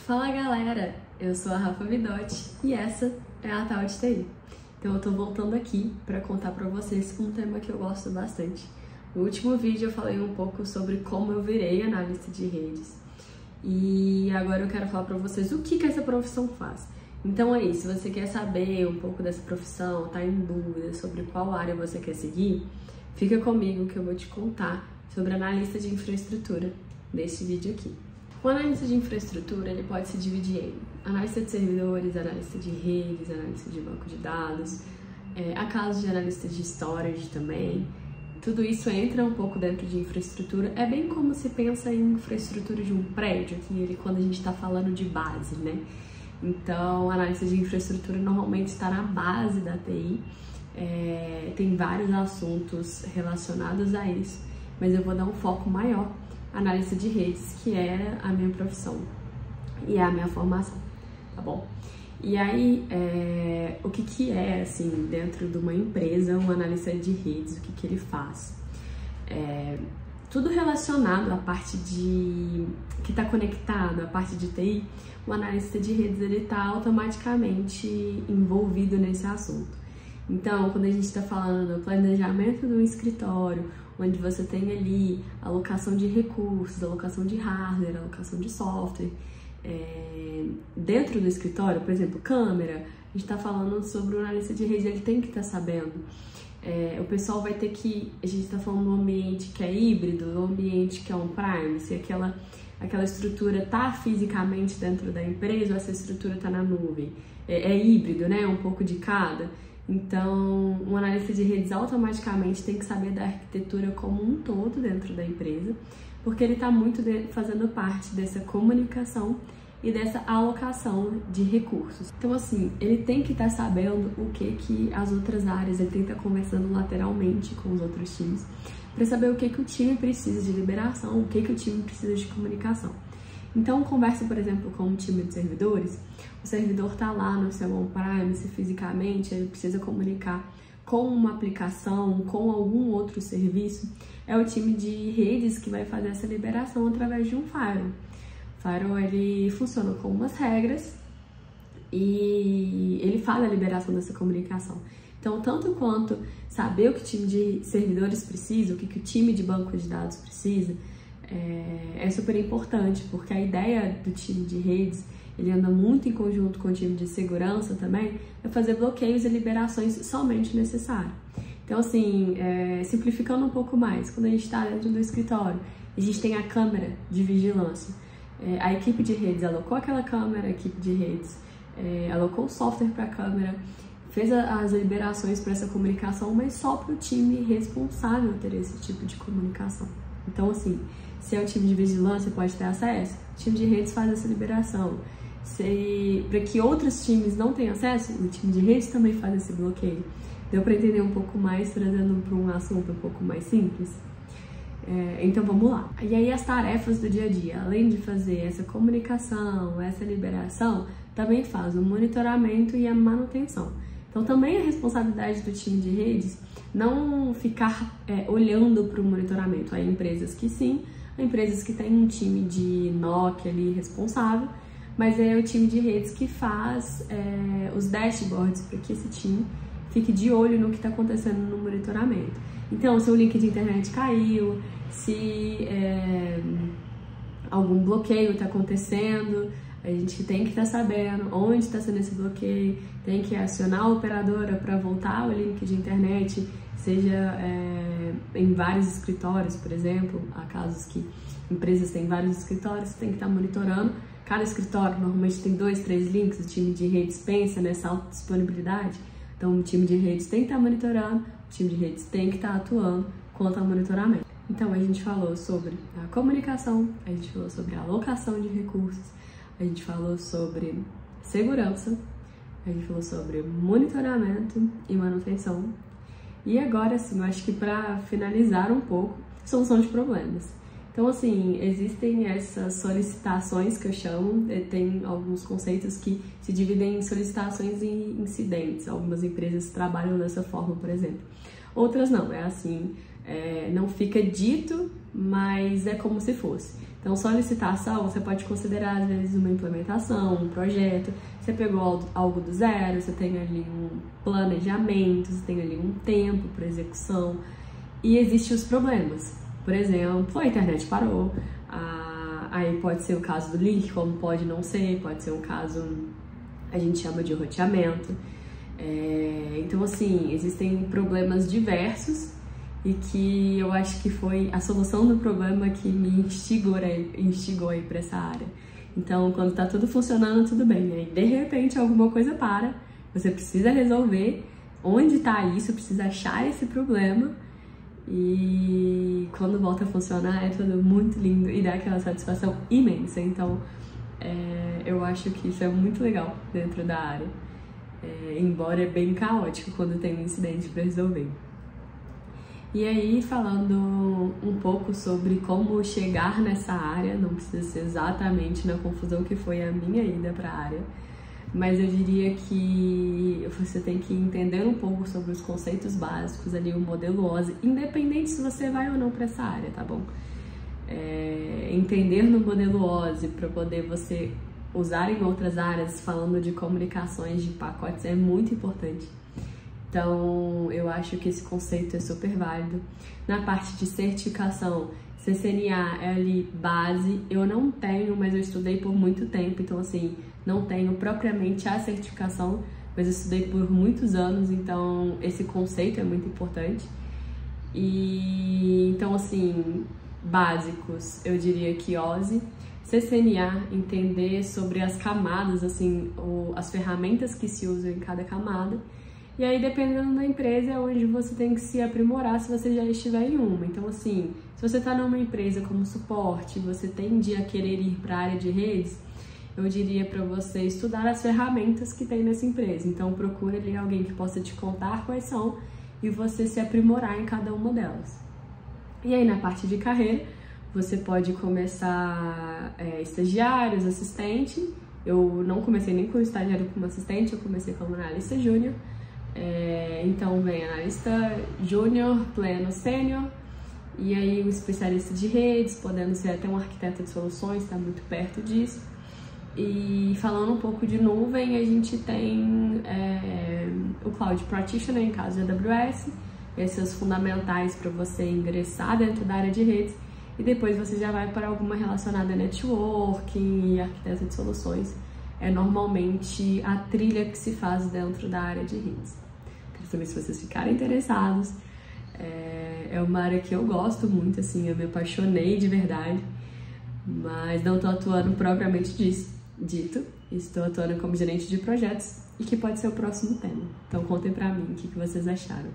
Fala galera, eu sou a Rafa Vidotti e essa é a Tal de TI. Então eu tô voltando aqui para contar para vocês um tema que eu gosto bastante. No último vídeo eu falei um pouco sobre como eu virei analista de redes e agora eu quero falar para vocês o que essa profissão faz. Então aí, se você quer saber um pouco dessa profissão, tá em dúvida sobre qual área você quer seguir, fica comigo que eu vou te contar sobre analista de infraestrutura neste vídeo aqui. O analista de infraestrutura ele pode se dividir em analista de servidores, analista de redes, analista de banco de dados, há casos de analista de storage também. Tudo isso entra um pouco dentro de infraestrutura. É bem como se pensa em infraestrutura de um prédio, que quando a gente está falando de base, né? Então, a analista de infraestrutura normalmente está na base da TI. Tem vários assuntos relacionados a isso, mas eu vou dar um foco maior analista de redes, que é a minha profissão e é a minha formação, tá bom? E aí, o que é, assim, dentro de uma empresa, um analista de redes, o que ele faz? Tudo relacionado à parte que está conectado, à parte de TI, o analista de redes, ele está automaticamente envolvido nesse assunto. Então, quando a gente está falando do planejamento do escritório, onde você tem ali alocação de recursos, alocação de hardware, alocação de software, dentro do escritório, por exemplo, câmera, a gente está falando sobre o analista de rede, ele tem que estar sabendo. O pessoal vai ter que, a gente está falando de um ambiente que é híbrido, um ambiente que é on-prime, se aquela estrutura está fisicamente dentro da empresa ou essa estrutura está na nuvem. É híbrido, né? Um pouco de cada. Então, um analista de redes automaticamente tem que saber da arquitetura como um todo dentro da empresa, porque ele está muito fazendo parte dessa comunicação e dessa alocação de recursos. Então, assim, ele tem que estar sabendo o que as outras áreas, ele tem que estar conversando lateralmente com os outros times, para saber o que o time precisa de liberação, o que o time precisa de comunicação. Então, conversa, por exemplo, com um time de servidores, o servidor está lá no seu on-prime, se fisicamente ele precisa comunicar com uma aplicação, com algum outro serviço, é o time de redes que vai fazer essa liberação através de um firewall. O firewall, ele funciona com umas regras e ele faz a liberação dessa comunicação. Então, tanto quanto saber o que o time de servidores precisa, o que o time de banco de dados precisa, é super importante, porque a ideia do time de redes, ele anda muito em conjunto com o time de segurança também, é fazer bloqueios e liberações somente necessárias. Então, assim, simplificando um pouco mais, quando a gente está dentro do escritório, a gente tem a câmera de vigilância. A equipe de redes alocou aquela câmera, a equipe de redes alocou o software para a câmera, fez as liberações para essa comunicação, mas só para o time responsável ter esse tipo de comunicação. Então, assim, se é o time de vigilância, pode ter acesso, o time de redes faz essa liberação. Para que outros times não tenham acesso, o time de redes também faz esse bloqueio. Deu para entender um pouco mais, trazendo para um assunto um pouco mais simples? Então vamos lá. E aí as tarefas do dia a dia, além de fazer essa comunicação, essa liberação, também faz o monitoramento e a manutenção. Então também é responsabilidade do time de redes não ficar olhando para o monitoramento. Há empresas que sim, há empresas que têm um time de NOC ali responsável, mas é o time de redes que faz os dashboards para que esse time fique de olho no que está acontecendo no monitoramento. Então, se o link de internet caiu, se algum bloqueio está acontecendo, a gente tem que estar sabendo onde está sendo esse bloqueio, tem que acionar a operadora para voltar o link de internet, seja em vários escritórios, por exemplo, há casos que empresas têm vários escritórios, tem que estar monitorando. Cada escritório normalmente tem 2, 3 links, o time de redes pensa nessa autodisponibilidade, então o time de redes tem que estar monitorando, o time de redes tem que estar atuando quanto ao monitoramento. Então a gente falou sobre a comunicação, a gente falou sobre a alocação de recursos, a gente falou sobre segurança, a gente falou sobre monitoramento e manutenção. E agora, assim, eu acho que para finalizar um pouco, solução de problemas. Então, assim, existem essas solicitações que eu chamo, tem alguns conceitos que se dividem em solicitações e incidentes. Algumas empresas trabalham dessa forma, por exemplo. Outras não, é assim, não fica dito, mas é como se fosse. Então, solicitação, você pode considerar, às vezes, uma implementação, um projeto. Você pegou algo do zero, você tem ali um planejamento, você tem ali um tempo para execução. E existem os problemas. Por exemplo, a internet parou. Aí pode ser o caso do link, como pode não ser. Pode ser um caso, a gente chama de roteamento. Então, assim, existem problemas diversos. E que eu acho que foi a solução do problema que me instigou aí para essa área. Então, quando tá tudo funcionando, tudo bem. Aí, de repente, alguma coisa para, você precisa resolver onde tá isso, precisa achar esse problema. E quando volta a funcionar, é tudo muito lindo e dá aquela satisfação imensa. Então, eu acho que isso é muito legal dentro da área. Embora é bem caótico quando tem um incidente para resolver. E aí, falando um pouco sobre como chegar nessa área, não precisa ser exatamente na confusão que foi a minha ida para a área, mas eu diria que você tem que entender um pouco sobre os conceitos básicos ali, o modelo OSI, independente se você vai ou não para essa área, tá bom? Entender no modelo OSI para poder você usar em outras áreas, falando de comunicações de pacotes, é muito importante. Então, eu acho que esse conceito é super válido. Na parte de certificação, CCNA é ali base. Eu não tenho, mas eu estudei por muito tempo. Então, assim, não tenho propriamente a certificação, mas eu estudei por muitos anos. Então, esse conceito é muito importante. E, então, assim, básicos, eu diria que OSI. CCNA, entender sobre as camadas, assim, as ferramentas que se usam em cada camada. E aí, dependendo da empresa, é onde você tem que se aprimorar se você já estiver em uma. Então, assim, se você está numa empresa como suporte, você tende a querer ir para a área de redes, eu diria para você estudar as ferramentas que tem nessa empresa. Então, procure ali alguém que possa te contar quais são e você se aprimorar em cada uma delas. E aí, na parte de carreira, você pode começar estagiários, assistente. Eu não comecei nem como estagiário como assistente, eu comecei como analista júnior. Então vem analista júnior, pleno, sênior, e aí o especialista de redes, podendo ser até um arquiteto de soluções, está muito perto disso. E falando um pouco de nuvem, a gente tem o Cloud Practitioner, em caso de AWS, esses fundamentais para você ingressar dentro da área de redes, e depois você já vai para alguma relacionada a networking e arquiteto de soluções. É normalmente a trilha que se faz dentro da área de redes. Quero saber se vocês ficarem interessados. É uma área que eu gosto muito, assim, eu me apaixonei de verdade, mas não estou atuando propriamente dito. Estou atuando como gerente de projetos e que pode ser o próximo tema. Então contem pra mim o que vocês acharam.